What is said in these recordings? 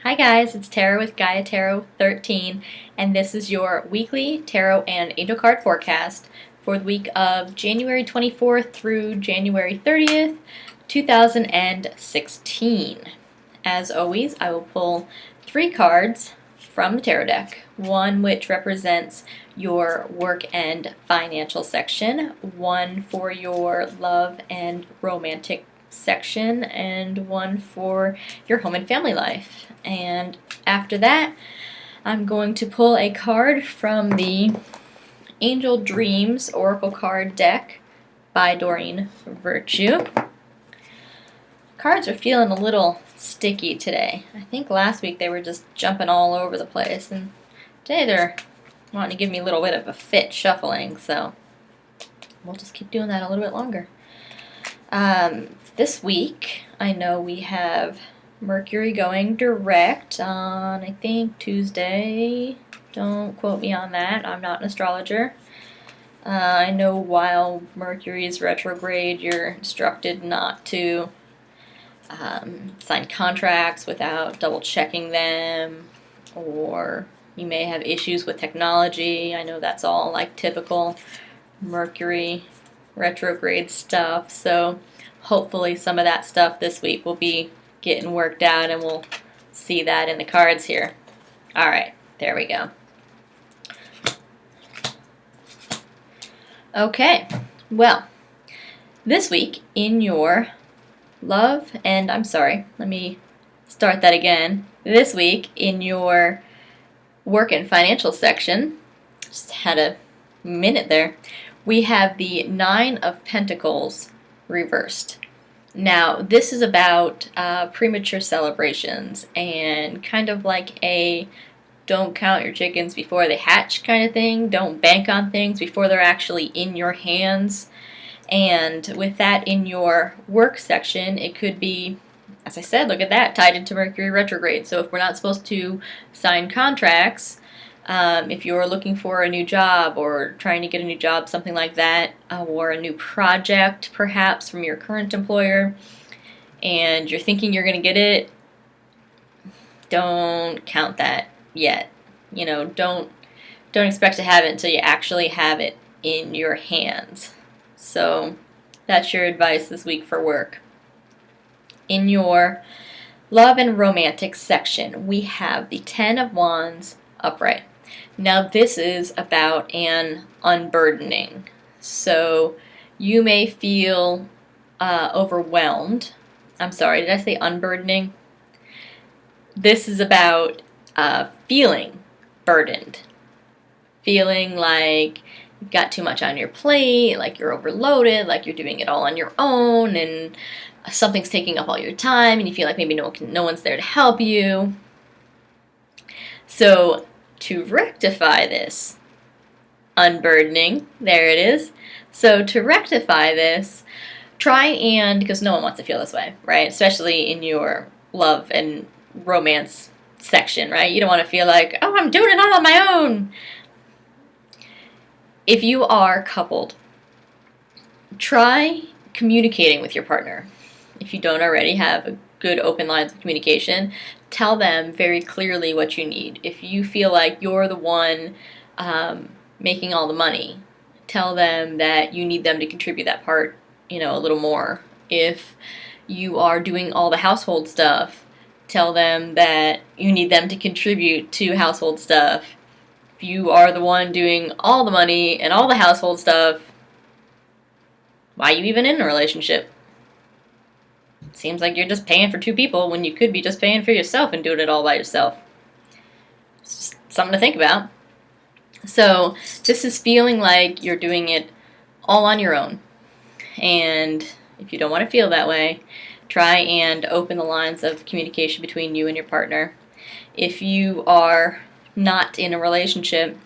Hi guys, it's Tara with Gaia Tarot 13, and this is your weekly tarot and angel card forecast for the week of January 24th through January 30th, 2016. As always, I will pull 3 cards from the tarot deck, one which represents your work and financial section, one for your love and romantic section, and one for your home and family life. And after that, I'm going to pull a card from the Angel Dreams Oracle card deck by Doreen Virtue. Cards are feeling a little sticky today. I think last week they were just jumping all over the place, and today they're wanting to give me a little bit of a fit shuffling, so we'll just keep doing that a little bit longer. This week, I know we have Mercury going direct on, I think, Tuesday. Don't quote me on that. I'm not an astrologer. I know while Mercury is retrograde, you're instructed not to sign contracts without double checking them, or you may have issues with technology. I know that's all like typical Mercury retrograde stuff, so hopefully some of that stuff this week will be getting worked out, and we'll see that in the cards here. Alright, there we go. Okay, well, this week in your love, and I'm sorry, let me start that again. This week in your work and financial section, just had a minute there, we have the 9 of Pentacles reversed. Now, this is about premature celebrations and kind of like a don't count your chickens before they hatch kind of thing. Don't bank on things before they're actually in your hands. And with that in your work section, it could be, as I said, look at that, tied into Mercury retrograde. So if we're not supposed to sign contracts, if you're looking for a new job or trying to get a new job, something like that, or a new project perhaps from your current employer, and you're thinking you're going to get it, don't count that yet. You know, don't expect to have it until you actually have it in your hands. So that's your advice this week for work. In your love and romantic section, we have the 10 of Wands upright. Now this is about an unburdening. So you may feel overwhelmed. I'm sorry, did I say unburdening? This is about feeling burdened. Feeling like you've got too much on your plate, like you're overloaded, like you're doing it all on your own, and something's taking up all your time, and you feel like maybe no one's there to help you. So to rectify this unburdening, there it is. So to rectify this, try and, because no one wants to feel this way, right? Especially in your love and romance section, right? You don't want to feel like, oh, I'm doing it all on my own. If you are coupled, try communicating with your partner. If you don't already have a good open lines of communication, tell them very clearly what you need. If you feel like you're the one making all the money, tell them that you need them to contribute that part, a little more. If you are doing all the household stuff, tell them that you need them to contribute to household stuff. If you are the one doing all the money and all the household stuff, why are you even in a relationship? It seems like you're just paying for 2 people when you could be just paying for yourself and doing it all by yourself. It's just something to think about. So this is feeling like you're doing it all on your own. And if you don't want to feel that way, try and open the lines of communication between you and your partner. If you are not in a relationship,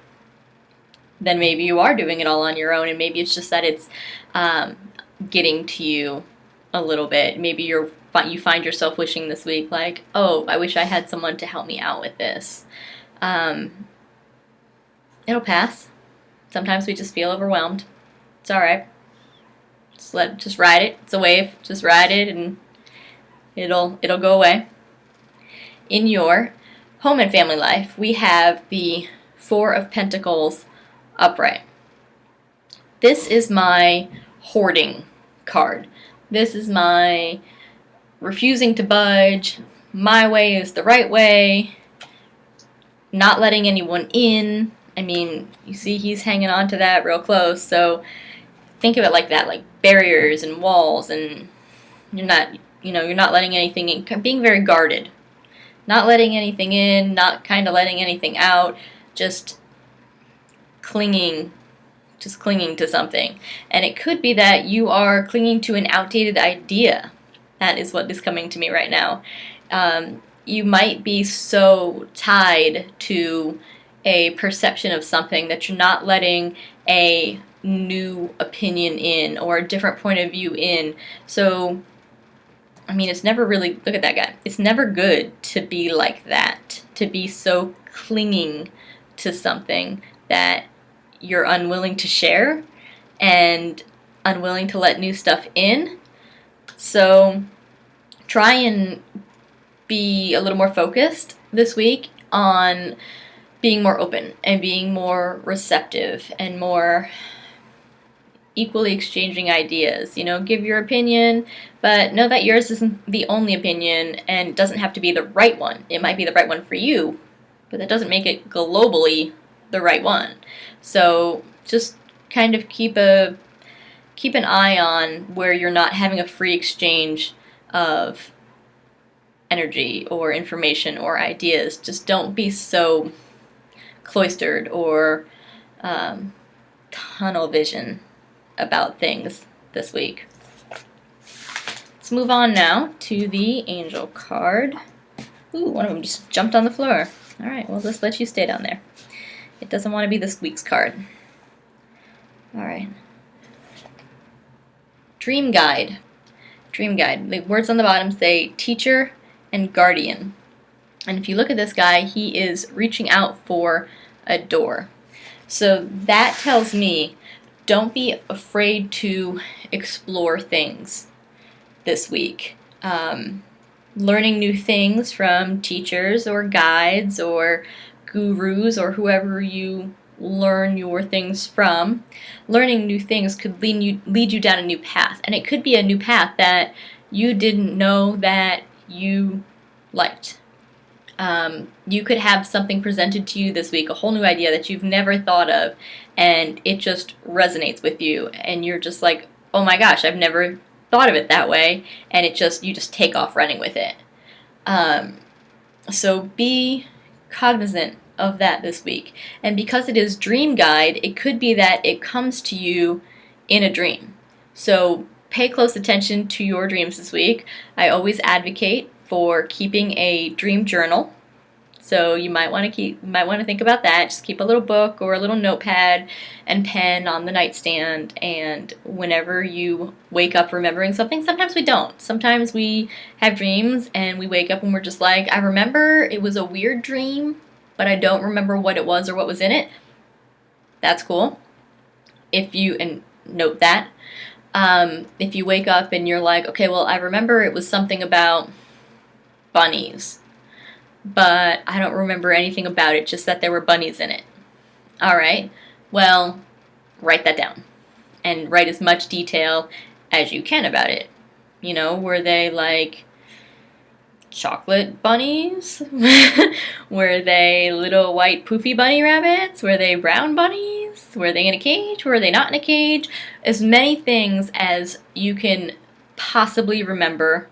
then maybe you are doing it all on your own, and maybe it's just that it's getting to you a little bit. Maybe you find yourself wishing this week like, oh, I wish I had someone to help me out with this. It'll pass. Sometimes we just feel overwhelmed. It's alright. Just ride it. It's a wave. Just ride it and it'll go away. in your home and family life, we have the Four of Pentacles upright. This is my hoarding card. This is my refusing to budge, my way is the right way, not letting anyone in. I mean, you see he's hanging on to that real close, so think of it like that, like barriers and walls, and you're not letting anything in, being very guarded. Not letting anything in, not kind of letting anything out, just clinging to something. And it could be that you are clinging to an outdated idea. That is what is coming to me right now. You might be so tied to a perception of something that you're not letting a new opinion in or a different point of view in. So, I mean, it's never really, look at that guy. It's never good to be like that, to be so clinging to something that you're unwilling to share and unwilling to let new stuff in. So try and be a little more focused this week on being more open and being more receptive and more equally exchanging ideas. Give your opinion, but know that yours isn't the only opinion and it doesn't have to be the right one. It might be the right one for you, but that doesn't make it globally the right one. So just kind of keep an eye on where you're not having a free exchange of energy or information or ideas. Just don't be so cloistered or tunnel vision about things this week. Let's move on now to the angel card. Ooh, one of them just jumped on the floor. All right, we'll just let you stay down there. It doesn't want to be this week's card. All right. Dream Guide. Dream Guide. The words on the bottom say teacher and guardian. And if you look at this guy, he is reaching out for a door. So that tells me don't be afraid to explore things this week. Learning new things from teachers or guides or gurus or whoever you learn your things from. Learning new things could lead you down a new path. And it could be a new path that you didn't know that you liked. You could have something presented to you this week, a whole new idea that you've never thought of, and it just resonates with you, and you're just like, oh my gosh, I've never thought of it that way, and you just take off running with it. So be cognizant of that this week. And because it is Dream Guide, it could be that it comes to you in a dream. So pay close attention to your dreams this week. I always advocate for keeping a dream journal. So you might want to think about that. Just keep a little book or a little notepad and pen on the nightstand, and whenever you wake up remembering something, sometimes we don't. Sometimes we have dreams and we wake up and we're just like, I remember it was a weird dream, but I don't remember what it was or what was in it. That's cool. And note that. If you wake up and you're like, okay, well, I remember it was something about bunnies, but I don't remember anything about it, just that there were bunnies in it. All right, well, write that down and write as much detail as you can about it. Were they like chocolate bunnies? Were they little white poofy bunny rabbits? Were they brown bunnies? Were they in a cage? Were they not in a cage? As many things as you can possibly remember,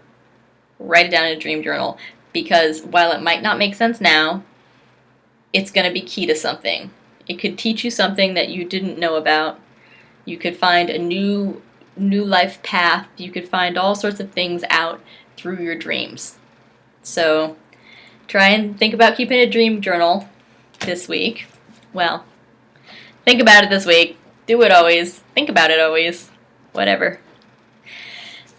write it down in a dream journal, because while it might not make sense now, it's going to be key to something. It could teach you something that you didn't know about. You could find a new life path. You could find all sorts of things out through your dreams. So try and think about keeping a dream journal this week. Well, think about it this week. Do it always. Think about it always. Whatever.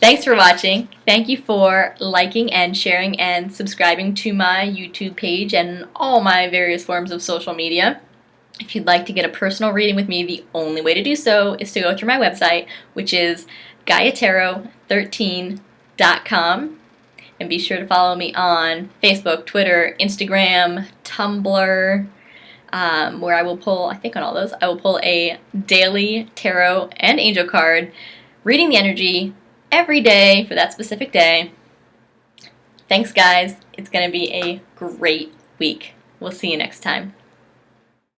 Thanks for watching. Thank you for liking and sharing and subscribing to my YouTube page and all my various forms of social media. If you'd like to get a personal reading with me, the only way to do so is to go through my website, which is GaiaTarot13.com. And be sure to follow me on Facebook, Twitter, Instagram, Tumblr, where I will pull, I think on all those, I will pull a daily tarot and angel card, reading the energy every day for that specific day. Thanks, guys. It's going to be a great week. We'll see you next time.